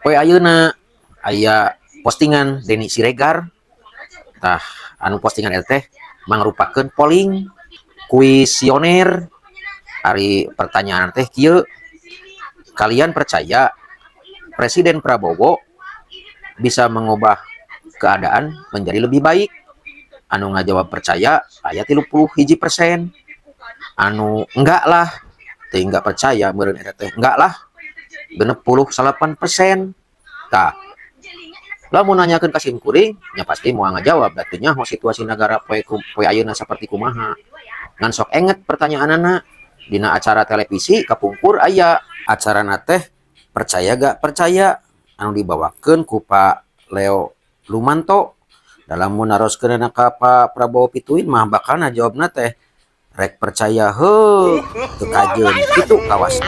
poe ayeuna aya postingan Denny Siregar. Tah anu postingan eta teh mangrupakeun polling kuesioner. Ari pertanyaan teh kieu, kalian percaya Presiden Prabowo bisa mengubah keadaan menjadi lebih baik? Anu ngajawab percaya aya 31%. Anu enggak lah, teh enggak percaya meureun eta teh enggak lah 68%. Tah lamun nanyakeun ka simkuring nya pasti moal ngajawab da teh nya situasi negara poe ayeuna saperti kumaha. Ngan sok enget pertanyaanana dina acara televisi kapungkur aya acarana teh percaya gak percaya anu dibawakeun ku Pak Leo Lumanto. Dalam menaroskeun ka Pak Prabowo pituin mah bakal jawabna teh rek percaya teu kajeun kitu kawas.